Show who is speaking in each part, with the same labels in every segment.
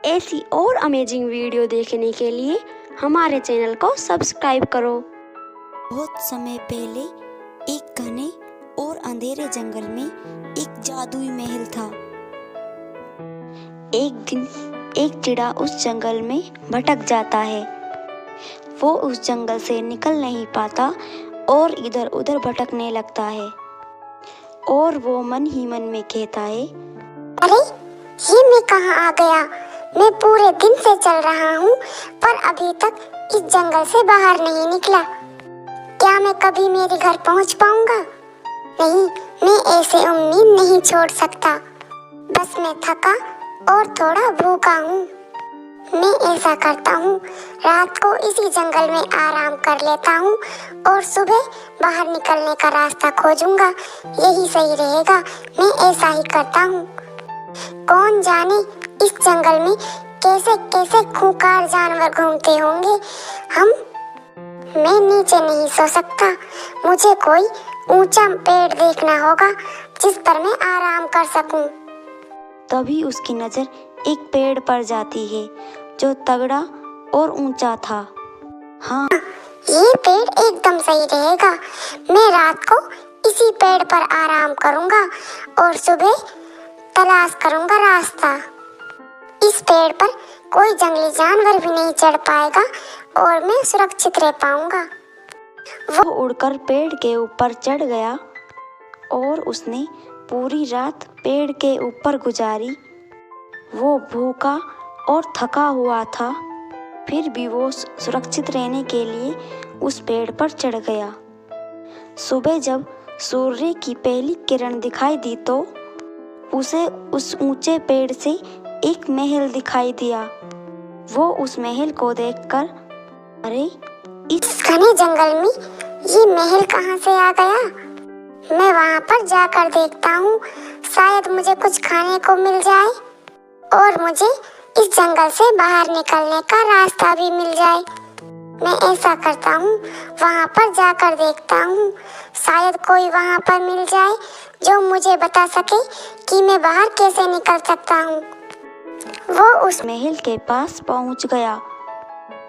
Speaker 1: ऐसी और amazing video देखने के लिए हमारे चैनल को सब्सक्राइब करो।
Speaker 2: बहुत समय पहले एक घने और अंधेरे जंगल में एक जादुई महल था। एक दिन एक चिड़ा उस जंगल में भटक जाता है। वो उस जंगल से निकल नहीं पाता और इधर उधर भटकने लगता है और वो मन ही मन में कहता है,
Speaker 3: अरे ये मैं कहाँ आ गया। मैं पूरे दिन से चल रहा हूँ पर अभी तक इस जंगल से बाहर नहीं निकला। क्या मैं कभी मेरे घर पहुँच पाऊंगा? नहीं, मैं ऐसे उम्मीद नहीं छोड़ सकता। बस मैं थका और थोड़ा भूखा हूँ। मैं ऐसा करता हूँ, रात को इसी जंगल में आराम कर लेता हूँ और सुबह बाहर निकलने का रास्ता खोजूंगा। यही सही रहेगा। मैं ऐसा ही करता हूँ। कौन जाने इस जंगल में कैसे कैसे खूंखार जानवर घूमते होंगे। मैं नीचे नहीं सो सकता। मुझे कोई ऊंचा पेड़ देखना होगा जिस पर मैं आराम कर सकूं।
Speaker 2: तभी उसकी नज़र एक पेड़ पर जाती है जो तगड़ा और ऊंचा था। हाँ,
Speaker 3: ये पेड़ एकदम सही रहेगा। मैं रात को इसी पेड़ पर आराम करूंगा और सुबह तलाश करूंगा रास्ता। इस पेड़ पर कोई जंगली जानवर भी नहीं चढ़ पाएगा और मैं सुरक्षित रह पाऊंगा।
Speaker 2: वो उड़कर पेड़ के ऊपर चढ़ गया और उसने पूरी रात पेड़ के ऊपर गुजारी। वो भूखा और थका हुआ था, फिर भी वो सुरक्षित रहने के लिए उस पेड़ पर चढ़ गया। सुबह जब सूर्य की पहली किरण दिखाई दी तो उसे उस ऊंचे पेड़ से एक महल दिखाई दिया। वो उस महल को देखकर, अरे
Speaker 3: इस घने जंगल में ये महल कहाँ से आ गया? मैं वहाँ पर जाकर देखता हूँ, शायद मुझे कुछ खाने को मिल जाए और मुझे इस जंगल से बाहर निकलने का रास्ता भी मिल जाए। मैं ऐसा करता हूँ, वहाँ पर जाकर देखता हूँ, शायद कोई वहाँ पर मिल जाए जो मुझे बता सके कि मैं बाहर कैसे निकल सकता हूँ। वो उस
Speaker 2: महल के पास पहुँच गया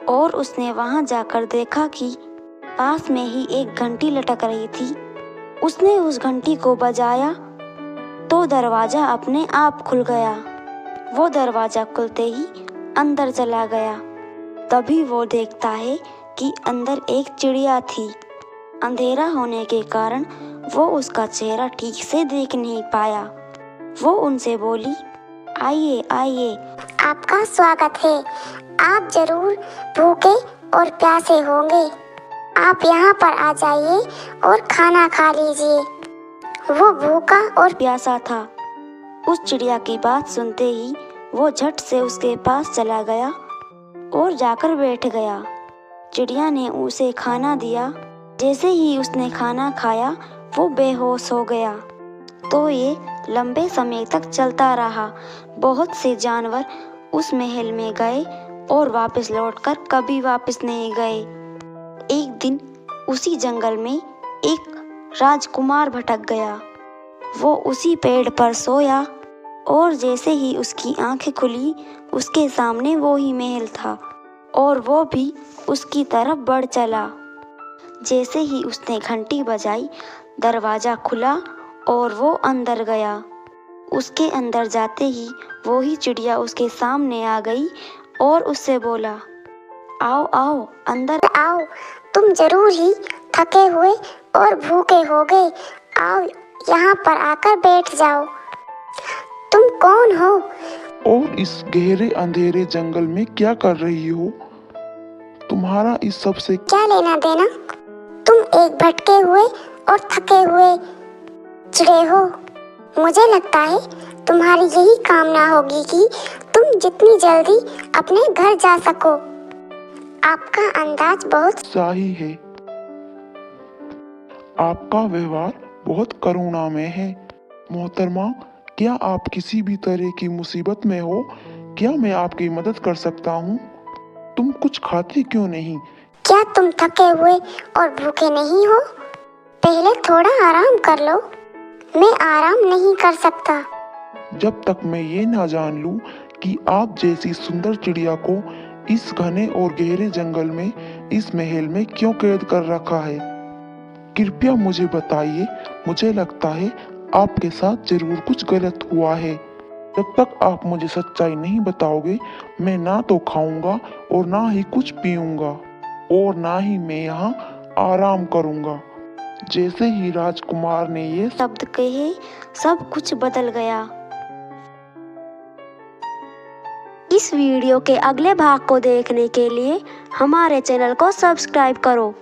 Speaker 2: और उसने वहाँ जाकर देखा कि पास में ही एक घंटी लटक रही थी। उसने उस घंटी को बजाया तो दरवाजा अपने आप खुल गया। वो दरवाजा खुलते ही अंदर चला गया। तभी वो देखता है कि अंदर एक चिड़िया थी। अंधेरा होने के कारण वो उसका चेहरा ठीक से देख नहीं पाया। वो उनसे बोली, आइए आइए,
Speaker 3: आपका स्वागत है। आप जरूर भूखे और प्यासे होंगे। आप यहाँ पर आ जाइए और खाना खा लीजिए। वो भूखा और
Speaker 2: प्यासा था। उस चिड़िया की बात सुनते ही वो झट से उसके पास चला गया और जाकर बैठ गया। चिड़िया ने उसे खाना दिया। जैसे ही उसने खाना खाया वो बेहोश हो गया। तो ये लंबे समय तक चलता रहा। बहुत से जानवर उस महल में गए और वापस लौटकर कभी वापस नहीं गए। एक दिन उसी जंगल में एक राजकुमार भटक गया। वो उसी पेड़ पर सोया और जैसे ही उसकी आंखें खुली उसके सामने वो ही महल था और वो भी उसकी तरफ बढ़ चला। जैसे ही उसने घंटी बजाई दरवाज़ा खुला और वो अंदर गया। उसके अंदर जाते ही वो ही चिड़िया उसके सामने आ गई और उससे बोला, आओ आओ अंदर
Speaker 3: आओ। तुम जरूर ही थके हुए और भूखे होगे। आओ यहाँ पर आकर बैठ जाओ। तुम कौन हो?
Speaker 4: और इस गहरे अंधेरे जंगल में क्या कर रही हो? तुम्हारा इस सब से
Speaker 3: क्या लेना देना? तुम एक भटके हुए और थके हुए चिड़े हो। मुझे लगता है तुम्हारी यही कामना होगी कि तुम जितनी जल्दी अपने घर जा सको। आपका अंदाज बहुत
Speaker 4: सही है। आपका व्यवहार बहुत करुणामय है। मोहतरमा, क्या आप किसी भी तरह की मुसीबत में हो? क्या मैं आपकी मदद कर सकता हूँ? तुम कुछ खाते क्यों नहीं?
Speaker 3: क्या तुम थके हुए और भूखे नहीं हो? पहले थोड़ा आराम कर लो। मैं आराम नहीं कर सकता।
Speaker 4: जब तक मैं ये ना जान लूँ कि आप जैसी सुंदर चिड़िया को इस घने और गहरे जंगल में इस महल में क्यों कैद कर रखा है? कृपया मुझे बताइए। मुझे लगता है आपके साथ जरूर कुछ गलत हुआ है। जब तक आप मुझे सच्चाई नहीं बताओगे, मैं ना तो खाऊंगा और ना ही कुछ पीऊंगा और ना ही मैं यहाँ आराम करूंगा। जैसे ही राजकुमार ने ये
Speaker 2: शब्द कहे सब कुछ बदल गया।
Speaker 1: इस वीडियो के अगले भाग को देखने के लिए हमारे चैनल को सब्सक्राइब करो।